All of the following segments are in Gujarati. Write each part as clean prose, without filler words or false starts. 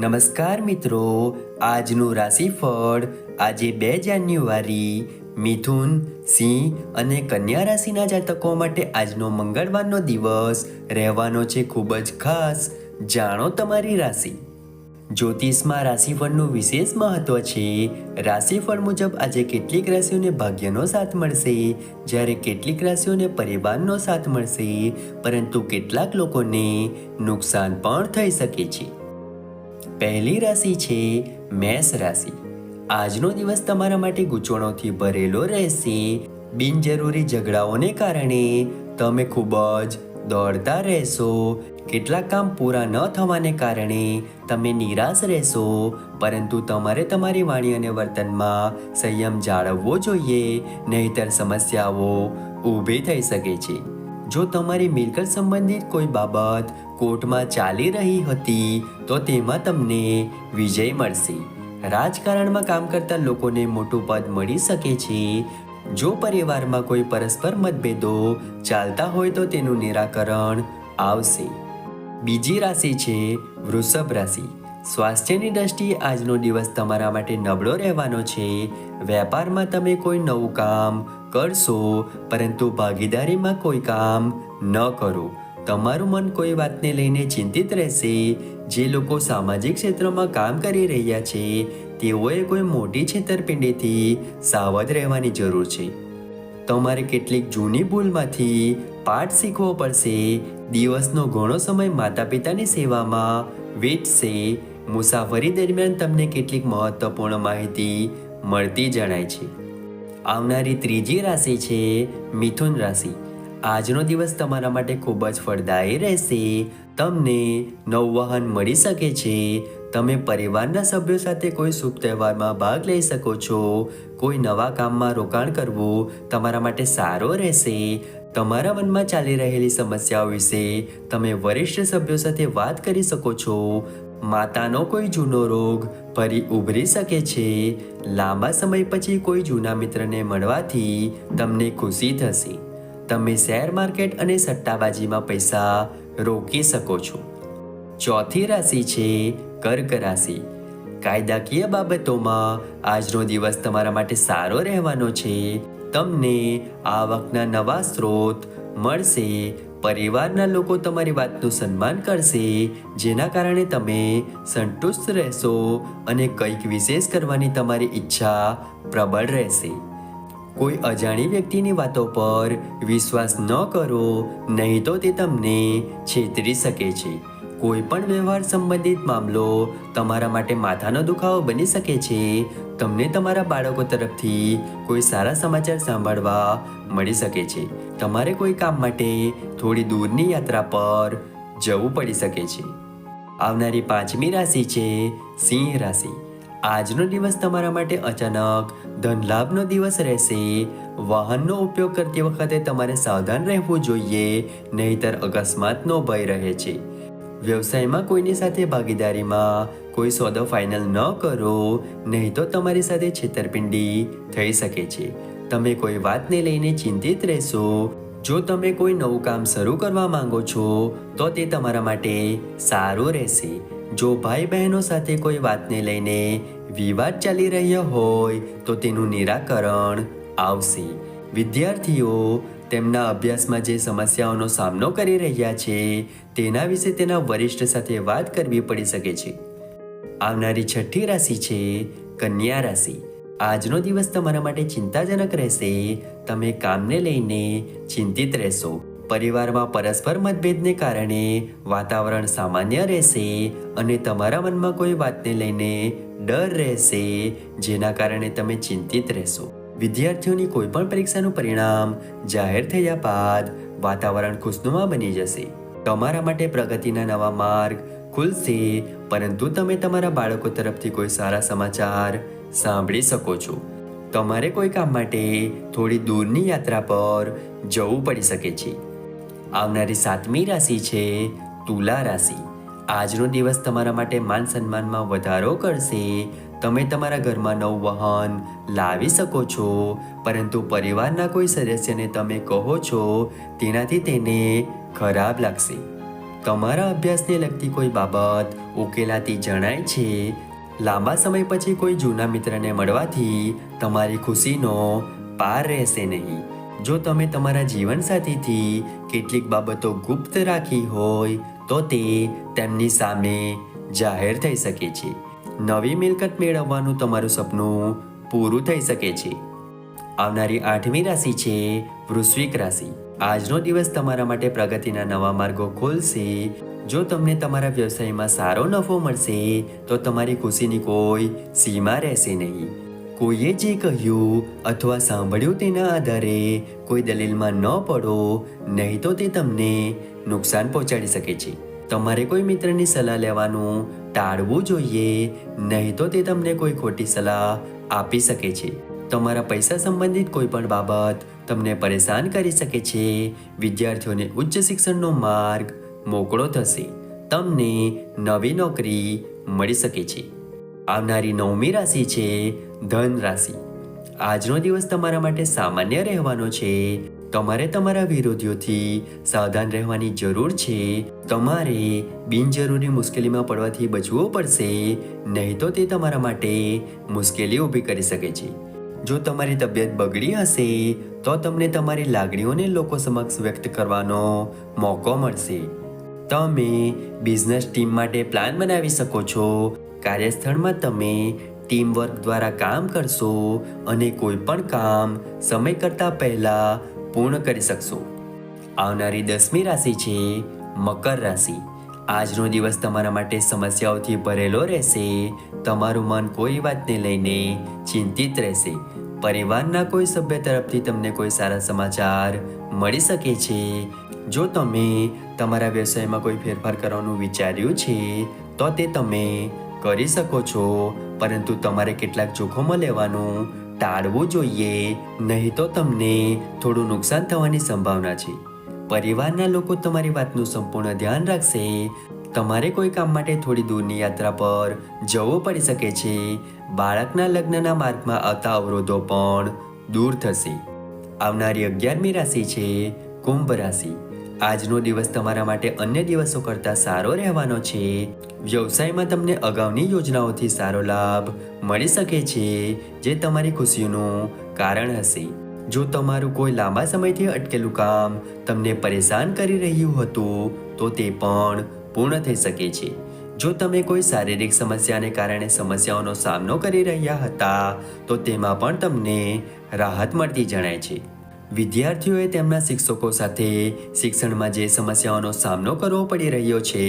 નમસ્કાર મિત્રો, આજનું રાશિફળ આજે 2 જાન્યુઆરી મિથુન, સિંહ અને કન્યા રાશિના જાતકો માટે આજનો મંગળવારનો દિવસ રહેવાનો છે ખૂબ જ ખાસ. જાણો તમારી રાશિ. જ્યોતિષમાં રાશિફળનું વિશેષ મહત્વ છે. રાશિફળ મુજબ આજે કેટલીક રાશિઓને ભાગ્યનો સાથ મળશે, જ્યારે કેટલીક રાશિઓને પરિવારનો સાથ મળશે, પરંતુ કેટલાક લોકોને નુકસાન પણ થઈ શકે છે. પહેલી રાશિ છે મેષ રાશિ. આજનો દિવસ તમારા માટે ગૂંચવણોથી ભરેલો રહેશે. બિનજરૂરી ઝઘડાઓને કારણે તમે ખૂબ જ દોડતા રહેશો. કેટલાક કામ પૂરા ન થવાને કારણે તમે નિરાશ રહેશો, પરંતુ તમારે તમારી વાણી અને વર્તનમાં સંયમ જાળવવો જોઈએ, નહીંતર સમસ્યાઓ ઊભી થઈ શકે છે. જો તમારી મિલકત સંબંધિત કોઈ બાબત કોર્ટમાં ચાલી રહી હતી તો તેમાં તમને વિજય મળશે. રાજકારણમાં કામ કરતા લોકોને મોટું પદ મળી શકે છે. જો પરિવારમાં કોઈ પરસ્પર મતભેદો ચાલતા હોય તો તેનું નિરાકરણ આવશે. બીજી રાશિ છે વૃષભ રાશિ. સ્વાસ્થ્યની દ્રષ્ટિએ આજનો દિવસ તમારા માટે નબળો રહેવાનો છે. વેપારમાં તમે કોઈ નવું કામ કરશો, પરંતુ ભાગીદારીમાં કોઈ કામ ન કરો. તમારું મન કોઈ વાતને લઈને ચિંતિત રહેશે. જે લોકો સામાજિક ક્ષેત્રમાં કામ કરી રહ્યા છે તેઓએ કોઈ મોટી છેતરપિંડીથી સાવધ રહેવાની જરૂર છે. તમારે કેટલીક જૂની ભૂલમાંથી પાઠ શીખવો પડશે. દિવસનો ઘણો સમય માતા પિતાની સેવામાં વીતશે. મુસાફરી દરમિયાન તમને કેટલીક મહત્વપૂર્ણ માહિતી મળતી જણાય છે. આવનારી ત્રીજી રાશિ છે મિથુન રાશિ. આજનો દિવસ તમારા માટે ખૂબ જ ફળદાયી રહેશે. તમને નવું વાહન મળી શકે છે. તમે પરિવારના સભ્યો સાથે કોઈ શુભ તહેવારમાં ભાગ લઈ શકો છો. કોઈ નવા કામમાં રોકાણ કરવું તમારા માટે સારો રહેશે. તમારા મનમાં ચાલી રહેલી સમસ્યાઓ વિશે તમે વરિષ્ઠ સભ્યો સાથે વાત કરી શકો છો. માતાનો કોઈ જૂનો રોગ ફરી ઉભરી શકે છે. લાંબા સમય પછી કોઈ જૂના મિત્રને મળવાથી તમને ખુશી થશે. તમે શેર માર્કેટ અને સટ્ટાબાજીમાં પૈસા રોકી શકો છો. ચોથી રાશિ છે કર્ક રાશિ. કાયદાકીય બાબતોમાં આજનો દિવસ તમારા માટે સારો રહેવાનો છે. તમને આવકના નવા સ્ત્રોત મળશે. પરિવારના લોકો તમારી વાતનું સન્માન કરશે, જેના કારણે તમે સંતુષ્ટ રહેશો અને કંઈક વિશેષ કરવાની તમારી ઈચ્છા પ્રબળ રહેશે. કોઈ અજાણી વ્યક્તિની વાતો પર વિશ્વાસ ન કરો, નહીં તો તે તમને છેતરી શકે છે. કોઈ પણ વ્યવહાર સંબંધિત મામલો તમારા માટે માથાનો દુખાવો બની શકે છે. તમને તમારા બાળકો તરફથી કોઈ સારા સમાચાર સાંભળવા મળી શકે છે. તમારે કોઈ કામ માટે થોડી દૂરની યાત્રા પર જવું પડી શકે છે. આવનારી પાંચમી રાશિ છે સિંહ રાશિ. આજનો દિવસ તમારા માટે અચાનક ધનલાભનો દિવસ રહેશે. વાહનનો ઉપયોગ કરતી વખતે તમારે સાવધાન રહેવું જોઈએ, નહીંતર અકસ્માતનો ભય રહે છે. વ્યવસાયમાં કોઈની સાથે ભાગીદારીમાં કોઈ સોદો ફાઇનલ ન કરો, નહીં તો તમારી સાથે છેતરપિંડી થઈ શકે છે. તમે કોઈ વાતને લઈને ચિંતિત રહેશો. જો તમે કોઈ નવું કામ શરૂ કરવા માંગો છો તો તે તમારા માટે સારું રહેશે. જો ભાઈ બહેનો સાથે કોઈ વાતને લઈને વિવાદ ચાલી રહ્યો હોય તો તેનું નિરાકરણ આવશે. વિદ્યાર્થીઓ તેમના અભ્યાસમાં જે સમસ્યાઓનો સામનો કરી રહ્યા છે તેના વિશે તેના વરિષ્ઠ સાથે વાત કરવી પડી શકે છે. આવનારી છઠ્ઠી રાશિ છે કન્યા રાશિ. આજનો દિવસ તમારા માટે ચિંતાજનક રહેશે. તમે કામને લઈને ચિંતિત રહેશો. પરિવારમાં પરસ્પર મતભેદને કારણે વાતાવરણ સામાન્ય રહેશે અને તમારા મનમાં કોઈ વાતને લઈને ડર રહેશે, જેના કારણે તમે ચિંતિત રહેશો. વિદ્યાર્થીઓની કોઈ પણ પરીક્ષાનું પરિણામ જાહેર થયા બાદ વાતાવરણ ખુશનુમા બની જશે. તમારા માટે પ્રગતિના નવા માર્ગ ખુલશે, પરંતુ તમે તમારા બાળકો તરફથી કોઈ સારા સમાચાર સાંભળી શકો છો. તમારે કોઈ કામ માટે થોડી દૂરની યાત્રા પર જવું પડી શકે છે. આવનારી સાતમી રાશિ છે તુલા રાશિ. આજનો દિવસ તમારા માટે માન સન્માનમાં વધારો કરશે. તમે તમારા ઘરમાં નવું વાહન લાવી શકો છો, પરંતુ પરિવારના કોઈ સદસ્યને તમે કહો છો તેનાથી તેને ખરાબ લાગશે. તમારા અભ્યાસને લગતી કોઈ બાબત ઉકેલાતી જણાય છે. લાંબા સમય પછી કોઈ જૂના મિત્રને મળવાથી તમારી ખુશીનો પાર રહેશે નહીં. જો તમે તમારા જીવનસાથીથી કેટલીક બાબતો ગુપ્ત રાખી હોય તો તે તેમની સામે જાહેર થઈ શકે છે. નવી મિલકત મેળવવાનું તમારું સપનું પૂરું થઈ શકે છે. આવનારી 8મી રાશિ છે વૃશ્ચિક રાશિ. આજનો દિવસ તમારા માટે પ્રગતિના નવા માર્ગો ખોલશે. જો તમને તમારા વ્યવસાયમાં સારો નફો મળશે તો તમારી ખુશીની કોઈ સીમા રહેશે નહીં. કોઈએ જે કહ્યું અથવા સાંભળ્યું તેના આધારે કોઈ દલીલમાં ન પડો, નહીં તો તે તમને નુકસાન પહોંચાડી શકે છે. તમારે કોઈ મિત્રની સલાહ લેવાનું ટાળવું જોઈએ, નહીં તો તે તમને કોઈ ખોટી સલાહ આપી શકે છે. તમારા પૈસા સંબંધિત કોઈ પણ બાબત તમને પરેશાન કરી શકે છે. વિદ્યાર્થીઓને ઉચ્ચ શિક્ષણનો માર્ગ મોકળો થશે. તમને નવી નોકરી મળી શકે છે. આવનારી 9મી રાશિ છે ધન રાશિ. આજનો દિવસ તમારા માટે સામાન્ય રહેવાનો છે. તમારે તમારા વિરોધીઓથી સાવધાન રહેવાની જરૂર છે. તમારે બિનજરૂરી મુશ્કેલીમાં પડવાથી બચવું પડશે, નહીં તો તે તમારા માટે મુશ્કેલી ઊભી કરી શકે છે. જો તમારી તબિયત બગડી હશે તો તમને તમારી લાગણીઓને લોકો સમક્ષ વ્યક્ત કરવાનો મોકો મળશે. તમે બિઝનેસ ટીમ માટે પ્લાન બનાવી શકો છો. કાર્યસ્થળમાં તમે ટીમવર્ક દ્વારા કામ કરશો અને કોઈ પણ કામ સમય કરતાં પહેલાં પૂર્ણ કરી શકશો. આવનારી 10મી રાશિ છે મકર રાશિ. આજનો દિવસ તમારા માટે સમસ્યાઓથી ભરેલો રહેશે. તમારું મન કોઈ વાતને લઈને ચિંતિત રહેશે. પરિવારના કોઈ સભ્ય તરફથી તમને કોઈ સારા સમાચાર મળી શકે છે. જો તમે તમારા વ્યવસાયમાં કોઈ ફેરફાર કરવાનું વિચાર્યું છે તો તે તમે કરી શકો છો, પરંતુ તમારે કેટલાક જોખમો લેવાનું ટાળવું જોઈએ, નહીં તો તમને થોડું નુકસાન થવાની સંભાવના છે. પરિવારના લોકો તમારી વાતનું સંપૂર્ણ ધ્યાન રાખશે. તમારે કોઈ કામ માટે થોડી દૂરની યાત્રા પર જવું પડી શકે છે. બાળકના લગ્નના માર્ગમાં આવતા અવરોધો પણ દૂર થશે. આવનારી 11મી રાશિ છે કુંભ રાશિ. આજનો દિવસ તમારા માટે અન્ય દિવસો કરતાં સારો રહેવાનો છે. વ્યવસાયમાં તમને અગાઉની યોજનાઓથી સારો લાભ મળી શકે છે, જે તમારી ખુશીનું કારણ હશે. જો તમારું કોઈ લાંબા સમયથી અટકેલું કામ તમને પરેશાન કરી રહ્યું હતું તો તે પણ પૂર્ણ થઈ શકે છે. જો તમે કોઈ શારીરિક સમસ્યાને કારણે સમસ્યાઓનો સામનો કરી રહ્યા હતા તો તેમાં પણ તમને રાહત મળતી જણાય છે. વિદ્યાર્થીઓએ તેમના શિક્ષકો સાથે શિક્ષણમાં જે સમસ્યાઓનો સામનો કરવો પડી રહ્યો છે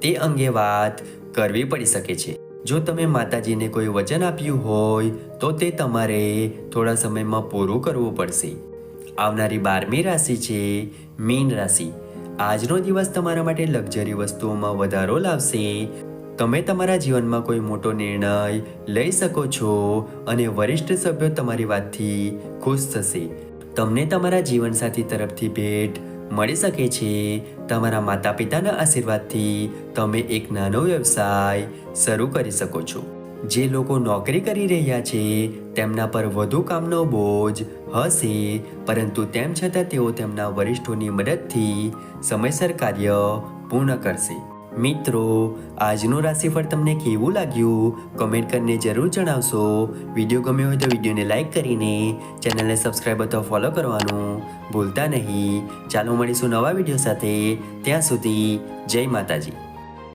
તે અંગે વાત કરવી પડી શકે છે. જો તમે માતાજીને કોઈ વચન આપ્યું હોય તો તે તમારે થોડા સમયમાં પૂરું કરવું પડશે. આવનારી 12મી રાશિ છે મીન રાશિ. આજનો દિવસ તમારા માટે લક્ઝરી વસ્તુઓમાં વધારો લાવશે. તમે તમારા જીવનમાં કોઈ મોટો નિર્ણય લઈ શકો છો અને વરિષ્ઠ સભ્યો તમારી વાતથી ખુશ થશે. તમને તમારા જીવનસાથી તરફથી ભેટ મળી શકે છે. તમારા માતા પિતાના આશીર્વાદથી તમે એક નાનો વ્યવસાય શરૂ કરી શકો છો. જે લોકો નોકરી કરી રહ્યા છે તેમના પર વધુ કામનો બોજ હશે, પરંતુ તેમ છતાં તેઓ તેમના વરિષ્ઠોની મદદથી સમયસર કાર્ય પૂર્ણ કરશે. મિત્રો, આજનું રાશિફળ તમને કેવું લાગ્યું કમેન્ટ કરીને જરૂર જણાવશો. વિડીયો ગમ્યો હોય તો વિડીયોને લાઈક કરીને ચેનલને સબસ્ક્રાઈબ અથવા ફોલો કરવાનું ભૂલતા નહીં. ચાલો મળીશું નવા વિડીયો સાથે. ત્યાં સુધી જય માતાજી.